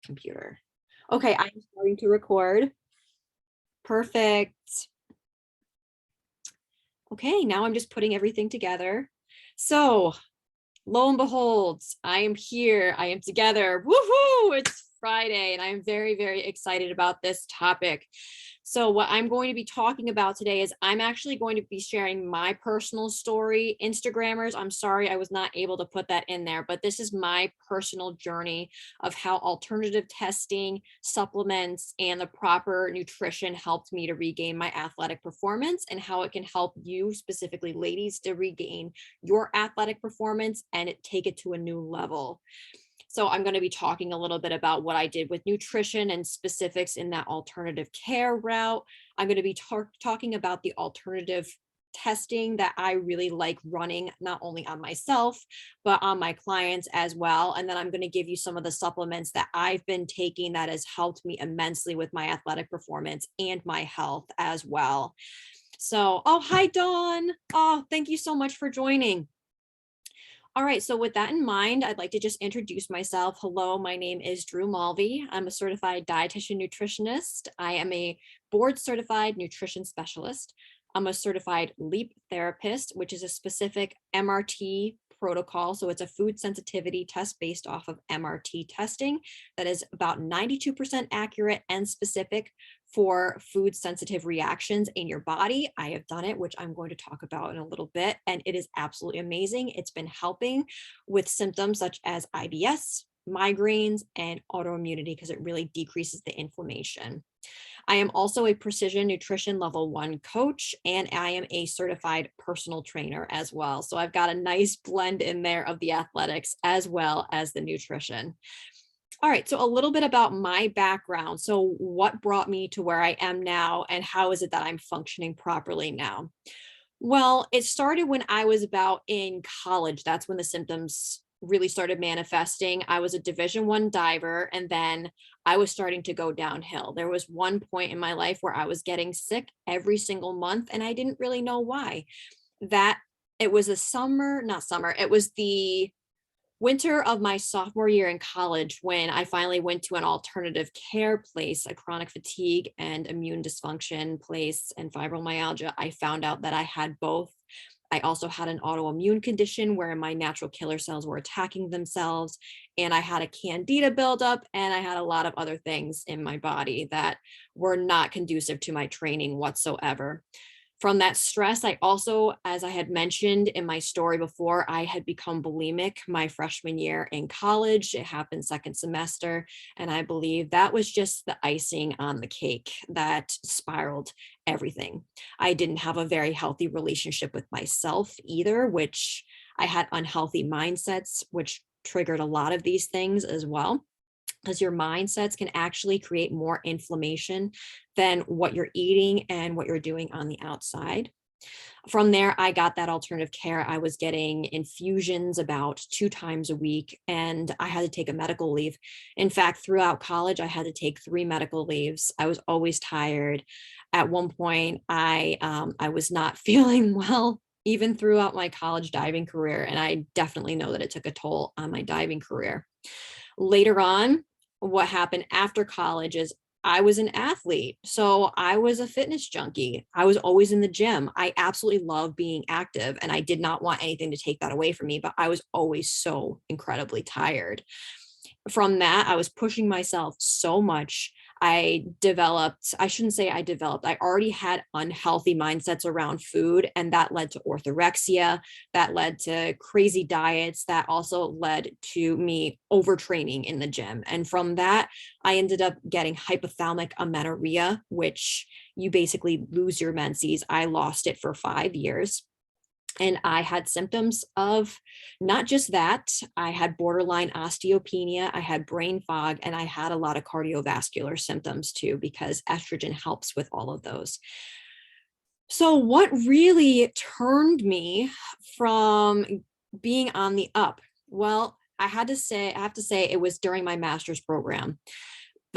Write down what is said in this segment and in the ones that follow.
computer. Okay, I'm starting to record. Perfect. Okay, now I'm just putting everything together. So, lo and behold, I am here. I am together. Woohoo! It's Friday, and I'm very, very excited about this topic. So what I'm going to be talking about today is I'm actually going to be sharing my personal story. Instagrammers, I'm sorry I was not able to put that in there, but this is my personal journey of how alternative testing, supplements, and the proper nutrition helped me to regain my athletic performance, and how it can help you, specifically ladies, to regain your athletic performance and take it to a new level. So I'm going to be talking a little bit about what I did with nutrition and specifics in that alternative care route. I'm going to be talking about the alternative testing that I really like running, not only on myself, but on my clients as well. And then I'm going to give you some of the supplements that I've been taking that has helped me immensely with my athletic performance and my health as well. So, oh, hi, Dawn. Oh, thank you so much for joining. All right, so with that in mind, I'd like to just introduce myself. Hello, my name is Drew Mulvey. I'm a certified dietitian nutritionist. I am a board certified nutrition specialist. I'm a certified LEAP therapist, which is a specific MRT protocol. So it's a food sensitivity test based off of MRT testing that is about 92% accurate and specific for food sensitive reactions in your body. I have done it, which I'm going to talk about in a little bit, and it is absolutely amazing. It's been helping with symptoms such as IBS, migraines, and autoimmunity because it really decreases the inflammation. I am also a precision nutrition level 1 coach, and I am a certified personal trainer as well. So I've got a nice blend in there of the athletics as well as the nutrition. All right, so a little bit about my background. So what brought me to where I am now, and how is it that I'm functioning properly now? Well, it started when I was about in college. That's when the symptoms really started manifesting. I was a Division I diver, and then I was starting to go downhill. There was one point in my life where I was getting sick every single month, and I didn't really know why. That it was it was the winter of my sophomore year in college when I finally went to an alternative care place, a chronic fatigue and immune dysfunction place, and fibromyalgia. I found out that I had both. I also had an autoimmune condition where my natural killer cells were attacking themselves, and I had a candida buildup, and I had a lot of other things in my body that were not conducive to my training whatsoever. From that stress, I also, as I had mentioned in my story before, I had become bulimic my freshman year in college. It happened second semester, and I believe that was just the icing on the cake that spiraled everything. I didn't have a very healthy relationship with myself either, which I had unhealthy mindsets, which triggered a lot of these things as well, because your mindsets can actually create more inflammation than what you're eating and what you're doing on the outside. From there, I got that alternative care. I was getting infusions about 2 times a week, and I had to take a medical leave. In fact, throughout college, I had to take 3 medical leaves. I was always tired. At one point, I was not feeling well, even throughout my college diving career, and I definitely know that it took a toll on my diving career. Later on, what happened after college is I was an athlete. So I was a fitness junkie. I was always in the gym. I absolutely love being active, and I did not want anything to take that away from me, but I was always so incredibly tired. From that, I was pushing myself so much. I shouldn't say I developed, I already had unhealthy mindsets around food, and that led to orthorexia. That led to crazy diets. That also led to me overtraining in the gym. And from that, I ended up getting hypothalamic amenorrhea, which you basically lose your menses. I lost it for 5 years. And I had symptoms of not just that, I had borderline osteopenia, I had brain fog, and I had a lot of cardiovascular symptoms too, because estrogen helps with all of those. So, what really turned me from being on the up? Well, I have to say it was during my master's program.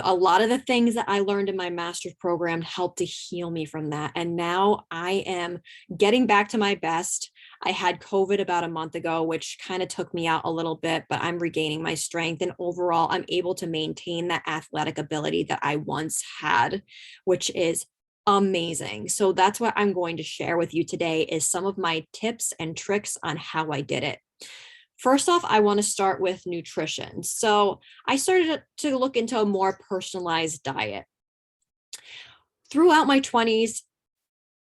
A lot of the things that I learned in my master's program helped to heal me from that. And now I am getting back to my best. I had COVID about a month ago, which kind of took me out a little bit, but I'm regaining my strength. And overall, I'm able to maintain that athletic ability that I once had, which is amazing. So that's what I'm going to share with you today is some of my tips and tricks on how I did it. First off, I want to start with nutrition. So I started to look into a more personalized diet. Throughout my 20s,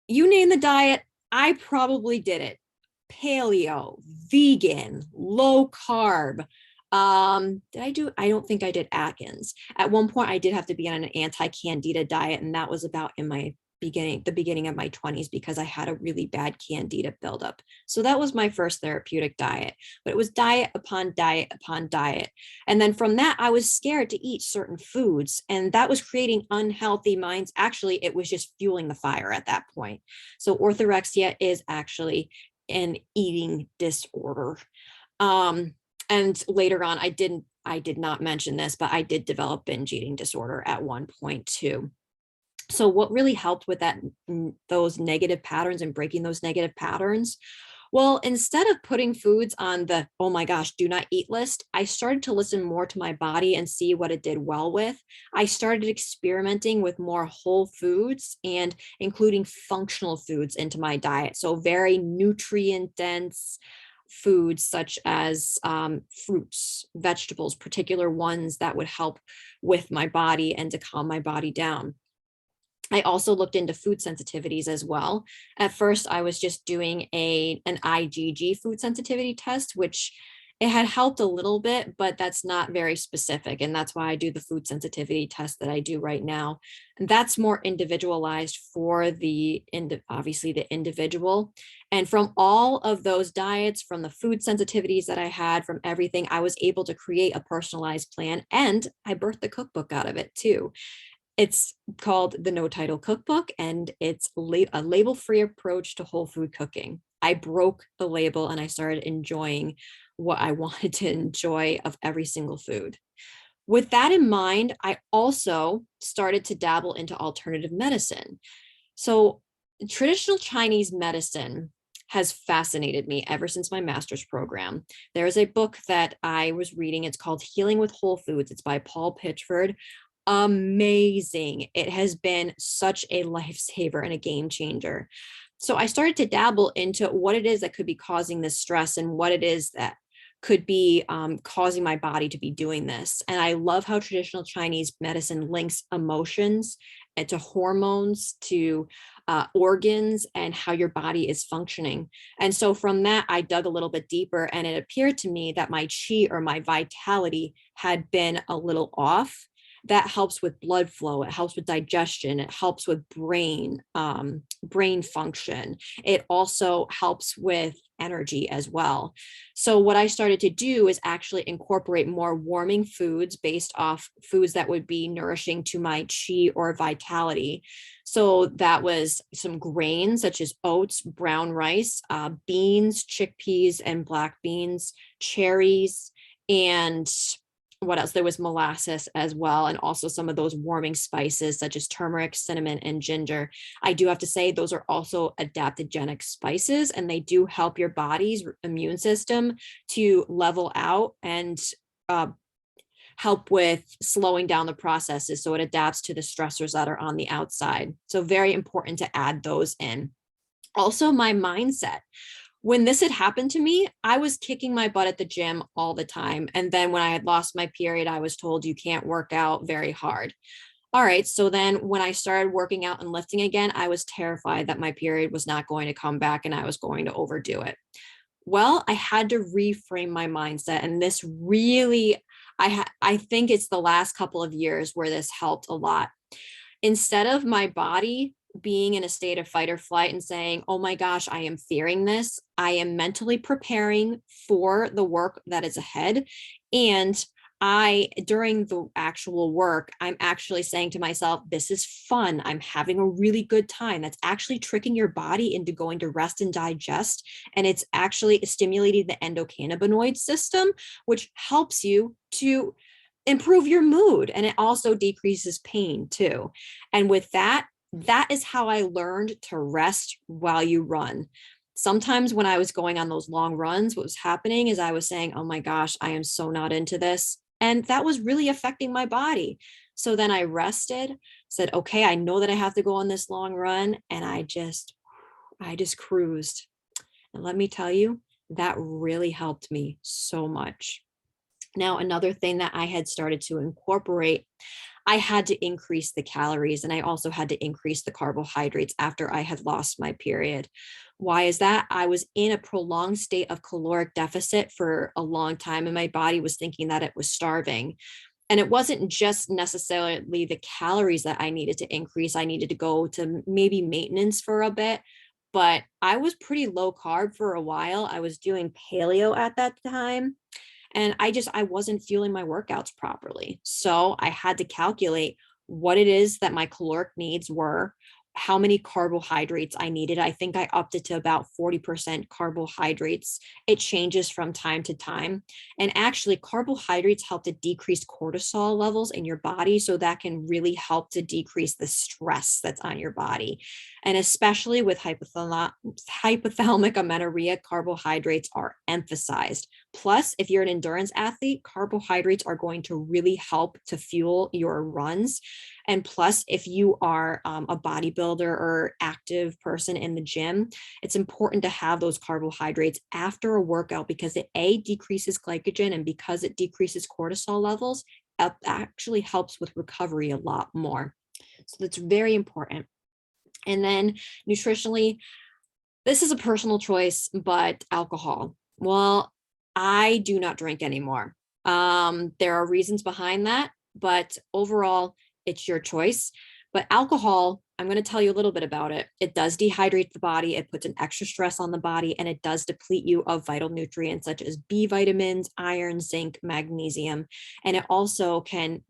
you name the diet, I probably did it. Paleo, vegan, low carb. I don't think I did Atkins. At one point, I did have to be on an anti-Candida diet, and that was about in the beginning of my 20s because I had a really bad candida buildup. So that was my first therapeutic diet, but it was diet upon diet upon diet. And then from that, I was scared to eat certain foods, and that was creating unhealthy minds. Actually, it was just fueling the fire at that point. So orthorexia is actually an eating disorder. And later on, I did not mention this, but I did develop binge eating disorder at one point too. So what really helped with those negative patterns and breaking those negative patterns? Well, instead of putting foods on the, oh my gosh, do not eat list, I started to listen more to my body and see what it did well with. I started experimenting with more whole foods and including functional foods into my diet. So very nutrient dense foods such as fruits, vegetables, particular ones that would help with my body and to calm my body down. I also looked into food sensitivities as well. At first, I was just doing an IgG food sensitivity test, which it had helped a little bit, but that's not very specific. And that's why I do the food sensitivity test that I do right now. And that's more individualized for obviously the individual. And from all of those diets, from the food sensitivities that I had, from everything, I was able to create a personalized plan. And I birthed the cookbook out of it too. It's called the No Title Cookbook, and it's a label-free approach to whole food cooking. I broke the label and I started enjoying what I wanted to enjoy of every single food. With that in mind, I also started to dabble into alternative medicine. So traditional Chinese medicine has fascinated me ever since my master's program. There is a book that I was reading. It's called Healing with Whole Foods. It's by Paul Pitchford. Amazing. It has been such a lifesaver and a game changer. So I started to dabble into what it is that could be causing this stress and what it is that could be causing my body to be doing this. And I love how traditional Chinese medicine links emotions and to hormones, to organs, and how your body is functioning. And so from that, I dug a little bit deeper, and it appeared to me that my chi or my vitality had been a little off. That helps with blood flow. It helps with digestion. It helps with brain function. It also helps with energy as well. So what I started to do is actually incorporate more warming foods based off foods that would be nourishing to my chi or vitality. So that was some grains such as oats, brown rice, beans, chickpeas, and black beans, cherries, and what else? There was molasses as well, and also some of those warming spices such as turmeric, cinnamon, and ginger. I do have to say those are also adaptogenic spices, and they do help your body's immune system to level out and help with slowing down the processes so it adapts to the stressors that are on the outside. So very important to add those in. Also, my mindset. When this had happened to me, I was kicking my butt at the gym all the time. And then when I had lost my period, I was told you can't work out very hard. All right. So then when I started working out and lifting again, I was terrified that my period was not going to come back and I was going to overdo it. Well, I had to reframe my mindset. And this really, I think it's the last couple of years where this helped a lot. Instead of my body being in a state of fight or flight and saying, oh my gosh, I am fearing this, I am mentally preparing for the work that is ahead. And during the actual work, I'm actually saying to myself, this is fun. I'm having a really good time. That's actually tricking your body into going to rest and digest. And it's actually stimulating the endocannabinoid system, which helps you to improve your mood. And it also decreases pain too. And with that, that is how I learned to rest while you run. Sometimes when I was going on those long runs, what was happening is I was saying, oh my gosh, I am so not into this. And that was really affecting my body. So then I rested, said, okay, I know that I have to go on this long run. And I just cruised. And let me tell you, that really helped me so much. Now, another thing that I had started to incorporate, I had to increase the calories and I also had to increase the carbohydrates after I had lost my period. Why is that? I was in a prolonged state of caloric deficit for a long time and my body was thinking that it was starving. And it wasn't just necessarily the calories that I needed to increase. I needed to go to maybe maintenance for a bit, but I was pretty low carb for a while. I was doing paleo at that time. And I wasn't fueling my workouts properly. So I had to calculate what it is that my caloric needs were, how many carbohydrates I needed. I think I upped it to about 40% carbohydrates. It changes from time to time. And actually, carbohydrates help to decrease cortisol levels in your body. So that can really help to decrease the stress that's on your body. And especially with hypothalamic amenorrhea, carbohydrates are emphasized. Plus, if you're an endurance athlete, carbohydrates are going to really help to fuel your runs. And plus, if you are a bodybuilder or active person in the gym, it's important to have those carbohydrates after a workout because it decreases glycogen, and because it decreases cortisol levels, it actually helps with recovery a lot more. So that's very important. And then nutritionally, this is a personal choice, but alcohol. Well, I do not drink anymore. There are reasons behind that, but overall, it's your choice. But alcohol, I'm going to tell you a little bit about it. It does dehydrate the body. It puts an extra stress on the body, and it does deplete you of vital nutrients such as B vitamins, iron, zinc, magnesium. And it also can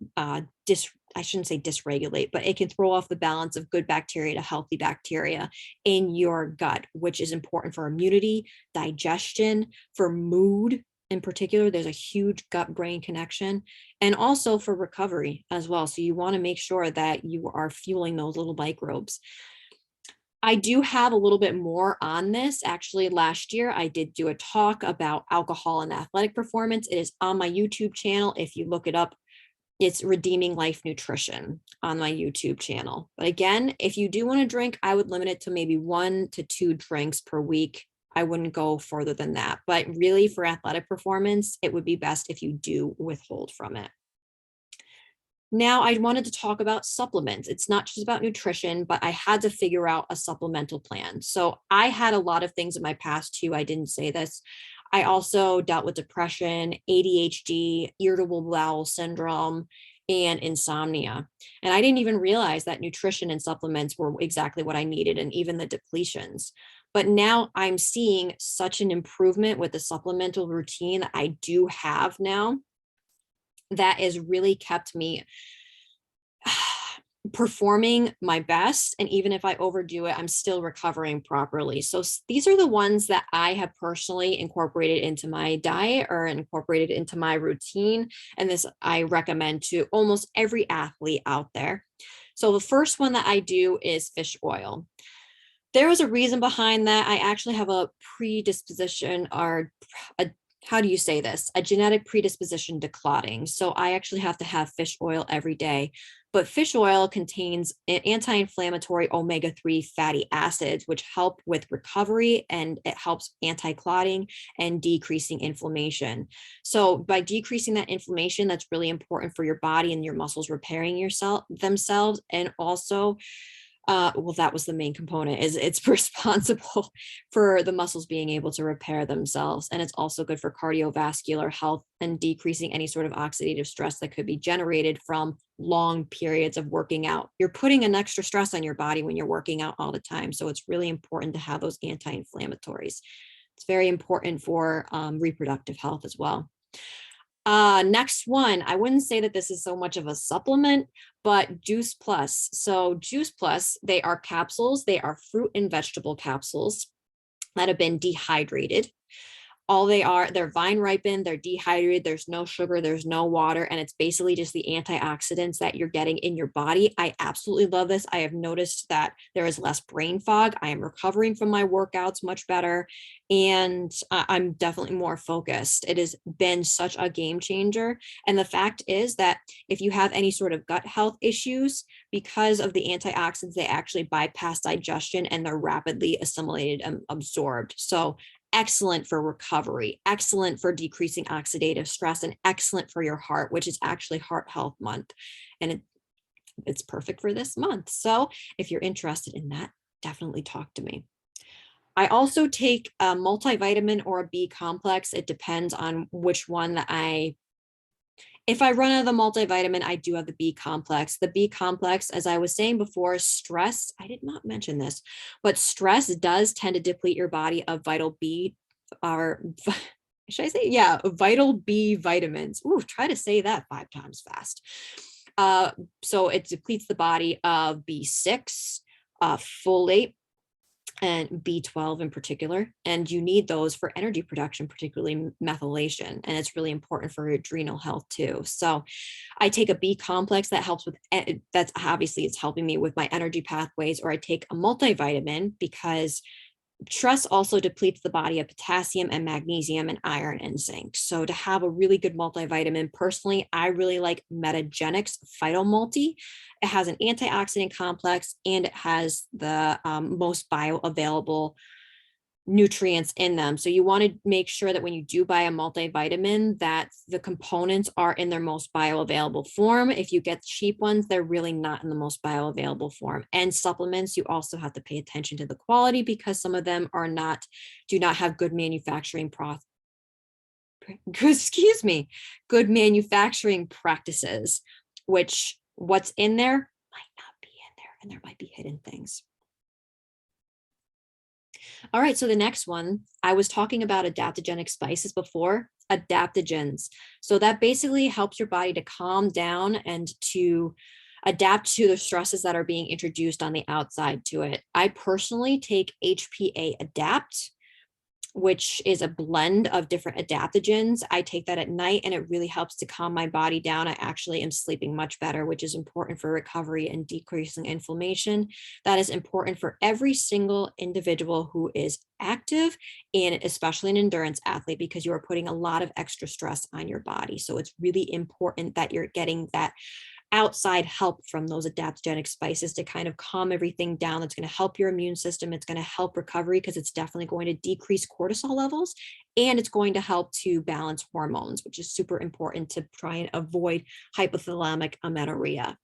I shouldn't say dysregulate, but it can throw off the balance of good bacteria to healthy bacteria in your gut, which is important for immunity, digestion, for mood. In particular, there's a huge gut brain connection, and also for recovery as well. So you want to make sure that you are fueling those little microbes. I do have a little bit more on this. Actually, last year I did do a talk about alcohol and athletic performance. It is on my YouTube channel. If you look it up, it's Redeeming Life Nutrition on my YouTube channel. But again, if you do want to drink, I would limit it to maybe 1 to 2 drinks per week. I wouldn't go further than that. But really, for athletic performance, it would be best if you do withhold from it. Now, I wanted to talk about supplements. It's not just about nutrition, but I had to figure out a supplemental plan. So I had a lot of things in my past too. I didn't say this. I also dealt with depression, ADHD, irritable bowel syndrome, and insomnia. And I didn't even realize that nutrition and supplements were exactly what I needed, and even the depletions. But now I'm seeing such an improvement with the supplemental routine that I do have now that has really kept me performing my best. And even if I overdo it, I'm still recovering properly. So these are the ones that I have personally incorporated into my diet or incorporated into my routine. And this I recommend to almost every athlete out there. So the first one that I do is fish oil. There was a reason behind that. I actually have a predisposition or how do you say this? A genetic predisposition to clotting. So I actually have to have fish oil every day. But fish oil contains anti-inflammatory omega-3 fatty acids, which help with recovery, and it helps anti-clotting and decreasing inflammation. So by decreasing that inflammation, that's really important for your body and your muscles repairing themselves. And also, well, that was the main component, is it's responsible for the muscles being able to repair themselves. And it's also good for cardiovascular health and decreasing any sort of oxidative stress that could be generated from long periods of working out. You're putting an extra stress on your body when you're working out all the time. So it's really important to have those anti-inflammatories. It's very important for reproductive health as well. Next one, I wouldn't say that this is so much of a supplement, but Juice Plus. So Juice Plus, they are capsules. They are fruit and vegetable capsules that have been dehydrated. all they are, they're vine ripened, they're dehydrated, there's no sugar, there's no water, and it's basically just the antioxidants that you're getting in your body. I absolutely love this. I have noticed that there is less brain fog. I am recovering from my workouts much better, and I'm definitely more focused. It has been such a game changer. And the fact is that if you have any sort of gut health issues, because of the antioxidants, they actually bypass digestion and they're rapidly assimilated and absorbed. So excellent for recovery, excellent for decreasing oxidative stress, and excellent for your heart, which is actually Heart Health Month. And it's perfect for this month. So if you're interested in that, definitely talk to me. I also take a multivitamin or a B complex. It depends on which one that if I run out of the multivitamin, I do have the B complex. The B complex, as I was saying before, stress, I did not mention this, but stress does tend to deplete your body of vital B, or should I say, yeah, vital B vitamins. Ooh, try to say that 5 times fast. So it depletes the body of B6, folate, and B12 in particular. And you need those for energy production, particularly methylation. And it's really important for adrenal health too. So I take a B complex that helps with, that's obviously it's helping me with my energy pathways, or I take a multivitamin because stress also depletes the body of potassium and magnesium and iron and zinc. So to have a really good multivitamin, personally, I really like Metagenic's Phytomulti. It has an antioxidant complex and it has the most bioavailable nutrients in them. So you want to make sure that when you do buy a multivitamin, that the components are in their most bioavailable form. If you get cheap ones, they're really not in the most bioavailable form. And supplements, you also have to pay attention to the quality because some of them do not have good manufacturing good manufacturing practices, which what's in there might not be in there, and there might be hidden things. All right, so the next one, I was talking about adaptogenic spices before, adaptogens. So that basically helps your body to calm down and to adapt to the stresses that are being introduced on the outside to it. I personally take HPA Adapt, which is a blend of different adaptogens. I take that at night and it really helps to calm my body down. I actually am sleeping much better, which is important for recovery and decreasing inflammation. That is important for every single individual who is active, and especially an endurance athlete, because you are putting a lot of extra stress on your body. So it's really important that you're getting that outside help from those adaptogenic spices to kind of calm everything down. That's going to help your immune system. It's going to help recovery because it's definitely going to decrease cortisol levels, and it's going to help to balance hormones, which is super important to try and avoid hypothalamic amenorrhea.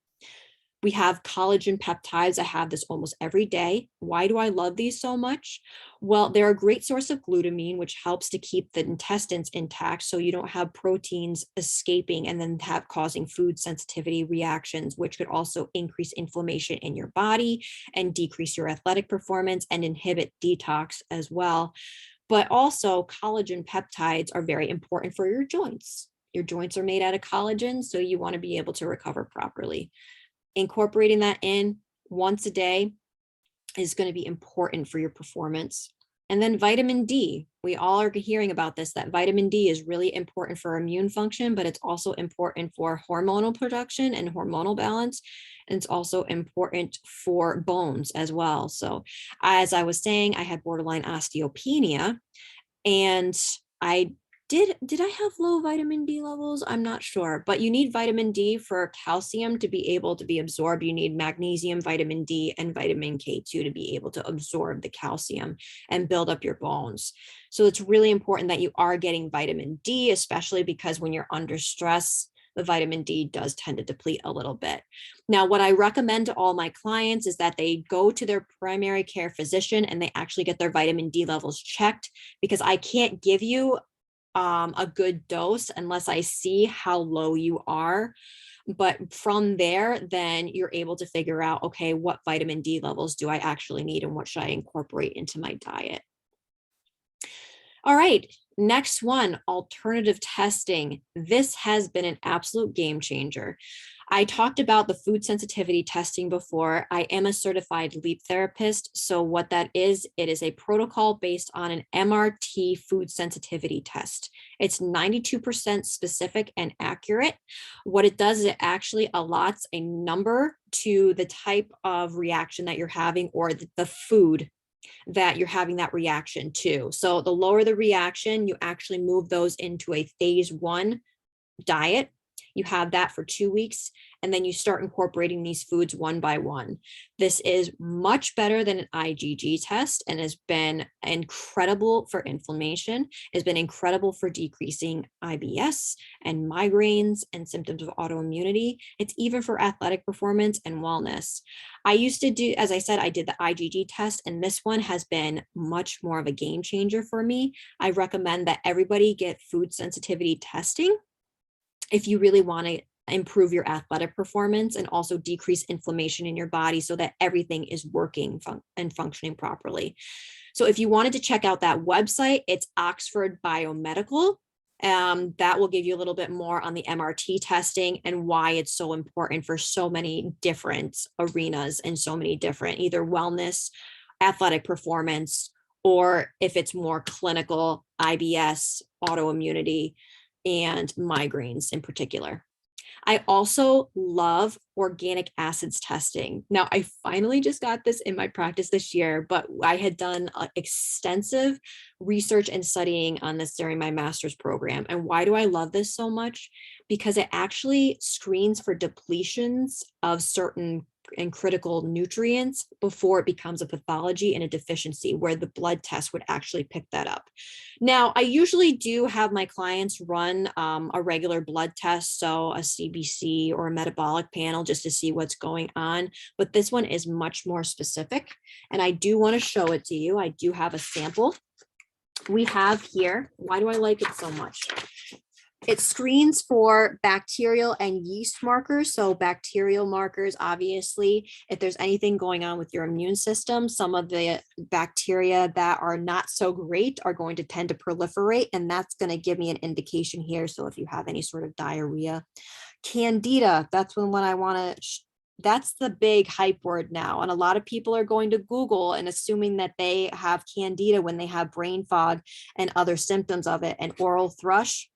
We have collagen peptides. I have this almost every day. Why do I love these so much? Well, they're a great source of glutamine, which helps to keep the intestines intact so you don't have proteins escaping and then causing food sensitivity reactions, which could also increase inflammation in your body and decrease your athletic performance and inhibit detox as well. But also collagen peptides are very important for your joints. Your joints are made out of collagen, so you want to be able to recover properly. Incorporating that in once a day is going to be important for your performance. And then vitamin D, we all are hearing about this, that vitamin D is really important for immune function, but it's also important for hormonal production and hormonal balance. And it's also important for bones as well. So as I was saying, I had borderline osteopenia, and did I have low vitamin D levels? I'm not sure, but you need vitamin D for calcium to be able to be absorbed. You need magnesium, vitamin D, and vitamin K2 to be able to absorb the calcium and build up your bones. So it's really important that you are getting vitamin D, especially because when you're under stress, the vitamin D does tend to deplete a little bit. Now, what I recommend to all my clients is that they go to their primary care physician and they actually get their vitamin D levels checked, because I can't give you a good dose unless I see how low you are. But from there, then you're able to figure out, okay, what vitamin D levels do I actually need and what should I incorporate into my diet? All right. Next one, alternative testing. This has been an absolute game changer. I talked about the food sensitivity testing before. I am a certified LEAP therapist. So what that is, it is a protocol based on an MRT food sensitivity test. It's 92% specific and accurate. What it does is it actually allots a number to the type of reaction that you're having or the food that you're having that reaction to. So the lower the reaction, you actually move those into a phase 1 diet. You have that for 2 weeks, and then you start incorporating these foods one by one. This is much better than an IgG test and has been incredible for inflammation, has been incredible for decreasing IBS and migraines and symptoms of autoimmunity. It's even for athletic performance and wellness. I used to do, as I said, I did the IgG test, and this one has been much more of a game changer for me. I recommend that everybody get food sensitivity testing if you really want to improve your athletic performance and also decrease inflammation in your body so that everything is working and functioning properly. So if you wanted to check out that website, it's Oxford Biomedical. That will give you a little bit more on the MRT testing and why it's so important for so many different arenas and so many different either wellness, athletic performance, or if it's more clinical, IBS, autoimmunity, and migraines in particular. I also love organic acids testing. Now, I finally just got this in my practice this year, but I had done extensive research and studying on this during my master's program. And why do I love this so much? Because it actually screens for depletions of certain and critical nutrients before it becomes a pathology and a deficiency where the blood test would actually pick that up. Now, I usually do have my clients run a regular blood test, so a CBC or a metabolic panel just to see what's going on, but this one is much more specific, and I do want to show it to you. I do have a sample. We have here, why do I like it so much? It screens for bacterial and yeast markers. So bacterial markers, obviously, if there's anything going on with your immune system, some of the bacteria that are not so great are going to tend to proliferate, and that's going to give me an indication here. So if you have any sort of diarrhea, Candida, that's when I want to that's the big hype word now. And a lot of people are going to Google and assuming that they have Candida when they have brain fog and other symptoms of it. And oral thrush,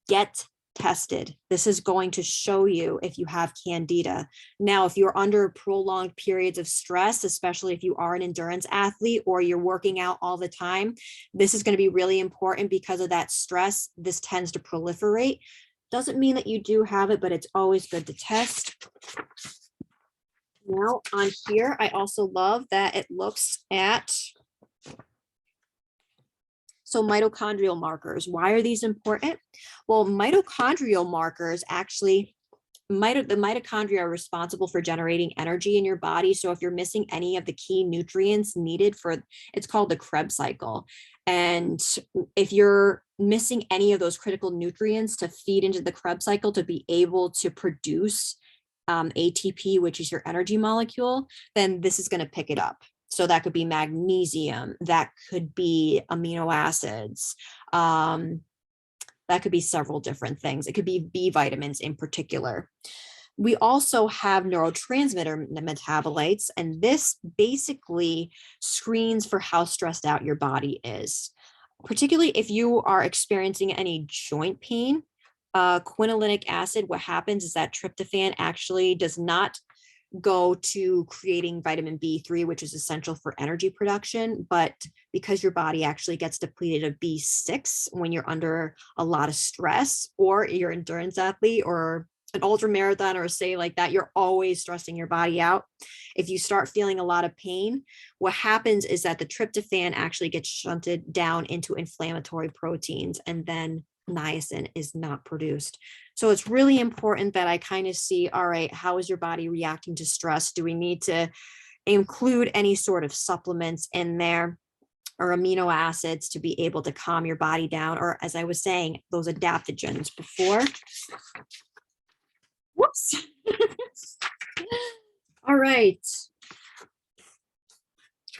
get tested. This is going to show you if you have Candida. Now, if you're under prolonged periods of stress, especially if you are an endurance athlete or you're working out all the time, this is going to be really important because of that stress. This tends to proliferate. Doesn't mean that you do have it, but it's always good to test. Now on here, I also love that it looks at mitochondrial markers. Why are these important? Well, mitochondrial markers actually, the mitochondria are responsible for generating energy in your body. So if you're missing any of the key nutrients needed for, it's called the Krebs cycle. And if you're missing any of those critical nutrients to feed into the Krebs cycle to be able to produce ATP, which is your energy molecule, then this is going to pick it up. So that could be magnesium, that could be amino acids, that could be several different things. It could be B vitamins in particular. We also have neurotransmitter metabolites, and this basically screens for how stressed out your body is. Particularly if you are experiencing any joint pain, quinolinic acid, what happens is that tryptophan actually does not go to creating vitamin B3, which is essential for energy production. But because your body actually gets depleted of B6 when you're under a lot of stress, or you're an endurance athlete or an ultra marathon or say like that, you're always stressing your body out. If you start feeling a lot of pain, what happens is that the tryptophan actually gets shunted down into inflammatory proteins, and then niacin is not produced. So it's really important that I kind of see, all right, how is your body reacting to stress? Do we need to include any sort of supplements in there or amino acids to be able to calm your body down? Or as I was saying, those adaptogens before. Whoops. All right.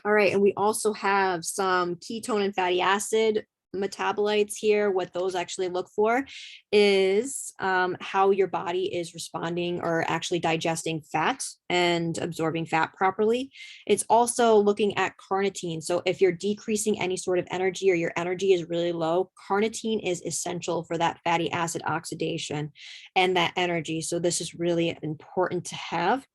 All right. And we also have some ketone and fatty acid metabolites here, what those actually look for is how your body is responding or actually digesting fat and absorbing fat properly. It's also looking at carnitine. So if you're decreasing any sort of energy or your energy is really low, carnitine is essential for that fatty acid oxidation and that energy. So this is really important to have.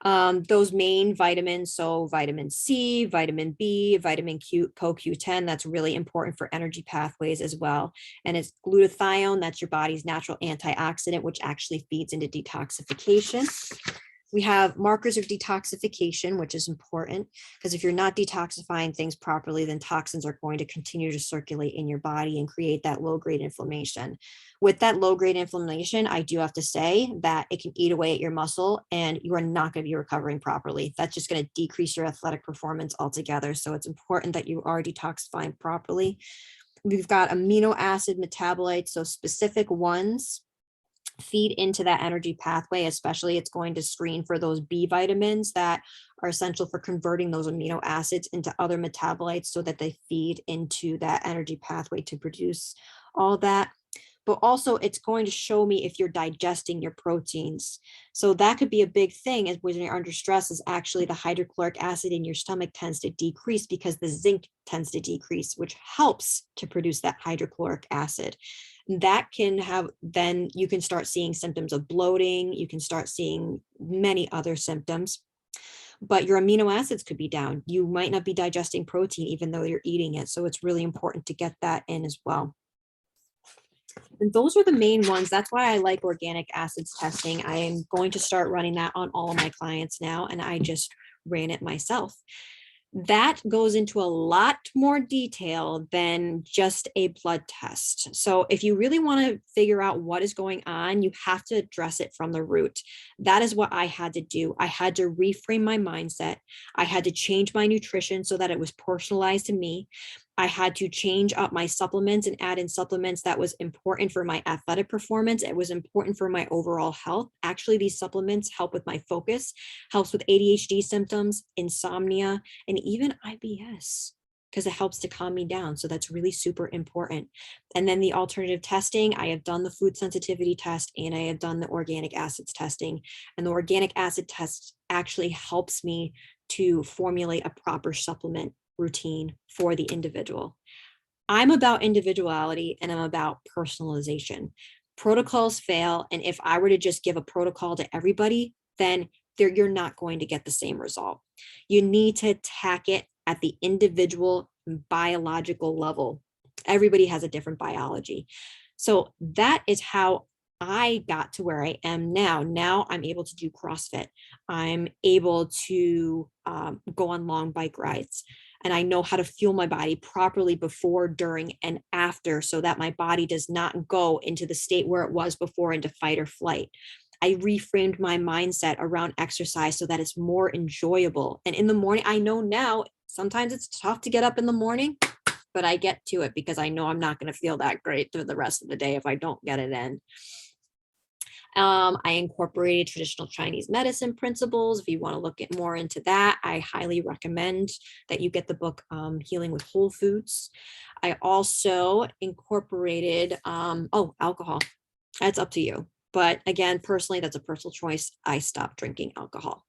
Those main vitamins, so vitamin C, vitamin B, vitamin Q, CoQ10, that's really important for energy pathways as well. And it's glutathione, that's your body's natural antioxidant, which actually feeds into detoxification. We have markers of detoxification, which is important because if you're not detoxifying things properly, then toxins are going to continue to circulate in your body and create that low-grade inflammation. With that low-grade inflammation, I do have to say that it can eat away at your muscle and you are not going to be recovering properly. That's just going to decrease your athletic performance altogether. So it's important that you are detoxifying properly. We've got amino acid metabolites, so specific ones feed into that energy pathway, especially it's going to screen for those B vitamins that are essential for converting those amino acids into other metabolites so that they feed into that energy pathway to produce all that. But also it's going to show me if you're digesting your proteins. So that could be a big thing is when you're under stress is actually the hydrochloric acid in your stomach tends to decrease because the zinc tends to decrease, which helps to produce that hydrochloric acid. That can have, then you can start seeing symptoms of bloating. You can start seeing many other symptoms, but your amino acids could be down. You might not be digesting protein, even though you're eating it. So it's really important to get that in as well. And those are the main ones. That's why I like organic acids testing. I am going to start running that on all of my clients now, and I just ran it myself. That goes into a lot more detail than just a blood test. So if you really want to figure out what is going on, you have to address it from the root. That is what I had to do. I had to reframe my mindset. I had to change my nutrition so that it was personalized to me. I had to change up my supplements and add in supplements that was important for my athletic performance. It was important for my overall health. Actually, these supplements help with my focus, helps with ADHD symptoms, insomnia, and even IBS because it helps to calm me down. So that's really super important. And then the alternative testing, I have done the food sensitivity test and I have done the organic acids testing. And the organic acid test actually helps me to formulate a proper supplement routine for the individual. I'm about individuality and I'm about personalization. Protocols fail. And if I were to just give a protocol to everybody, then you're not going to get the same result. You need to attack it at the individual biological level. Everybody has a different biology. So that is how I got to where I am now. Now I'm able to do CrossFit. I'm able to go on long bike rides. And I know how to fuel my body properly before, during, and after so that my body does not go into the state where it was before into fight or flight. I reframed my mindset around exercise so that it's more enjoyable. And in the morning, I know now sometimes it's tough to get up in the morning, but I get to it because I know I'm not going to feel that great through the rest of the day if I don't get it in. I incorporated traditional Chinese medicine principles. If you want to look at more into that, I highly recommend that you get the book Healing with Whole Foods. I also incorporated, alcohol. That's up to you. But again, personally, that's a personal choice. I stopped drinking alcohol.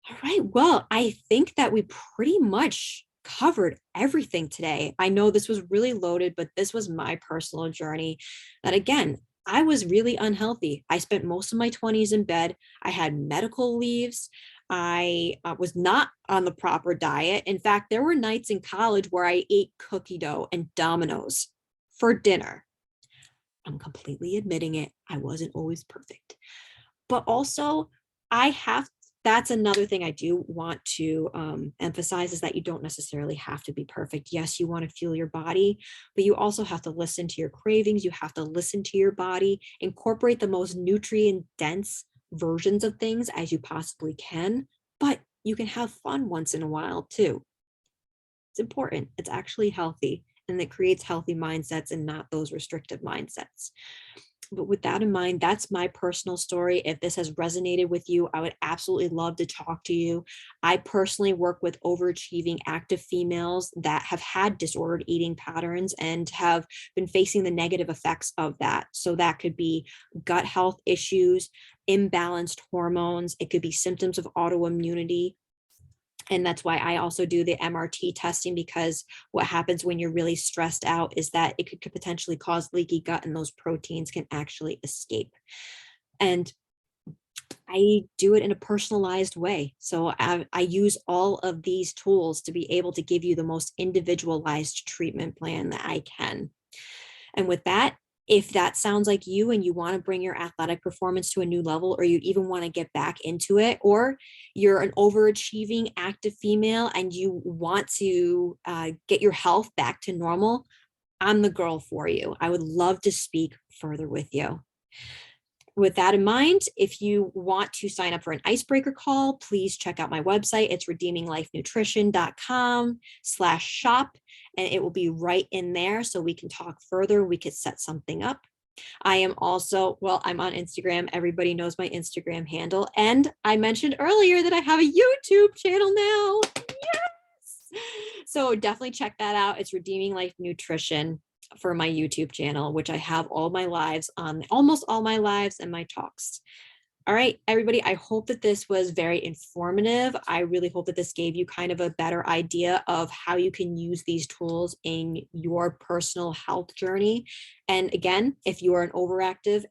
All right. Well, I think that we pretty much covered everything today. I know this was really loaded, but this was my personal journey that, again, I was really unhealthy. I spent most of my 20s in bed. I had medical leaves. I was not on the proper diet. In fact, there were nights in college where I ate cookie dough and Dominoes for dinner. I'm completely admitting it. I wasn't always perfect. But also, that's another thing I do want to emphasize is that you don't necessarily have to be perfect. Yes, you want to fuel your body, but you also have to listen to your cravings. You have to listen to your body, incorporate the most nutrient dense versions of things as you possibly can, but you can have fun once in a while too. It's important. It's actually healthy and it creates healthy mindsets and not those restrictive mindsets. But with that in mind, that's my personal story. If this has resonated with you, I would absolutely love to talk to you. I personally work with overachieving active females that have had disordered eating patterns and have been facing the negative effects of that. So that could be gut health issues, imbalanced hormones. It could be symptoms of autoimmunity. And that's why I also do the MRT testing, because what happens when you're really stressed out is that it could potentially cause leaky gut, and those proteins can actually escape. And I do it in a personalized way. So I use all of these tools to be able to give you the most individualized treatment plan that I can. And with that, if that sounds like you and you want to bring your athletic performance to a new level, or you even want to get back into it, or you're an overachieving active female and you want to get your health back to normal, I'm the girl for you. I would love to speak further with you. With that in mind, if you want to sign up for an icebreaker call, please check out my website. It's redeeminglifenutrition.com/shop, and it will be right in there so we can talk further. We could set something up. I am also, well, I'm on Instagram. Everybody knows my Instagram handle. And I mentioned earlier that I have a YouTube channel now. Yes. So definitely check that out. It's Redeeming Life Nutrition for my YouTube channel, which I have all my lives on, almost all my lives and my talks. All right, everybody, I hope that this was very informative. I really hope that this gave you kind of a better idea of how you can use these tools in your personal health journey. And again, if you are an overachieving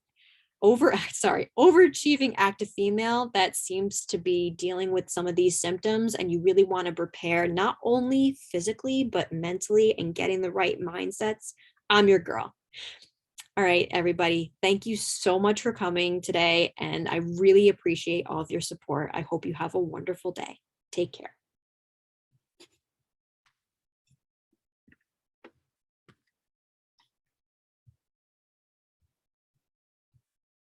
active female that seems to be dealing with some of these symptoms, and you really want to prepare not only physically, but mentally, and getting the right mindsets, I'm your girl. All right, everybody, thank you so much for coming today. And I really appreciate all of your support. I hope you have a wonderful day. Take care.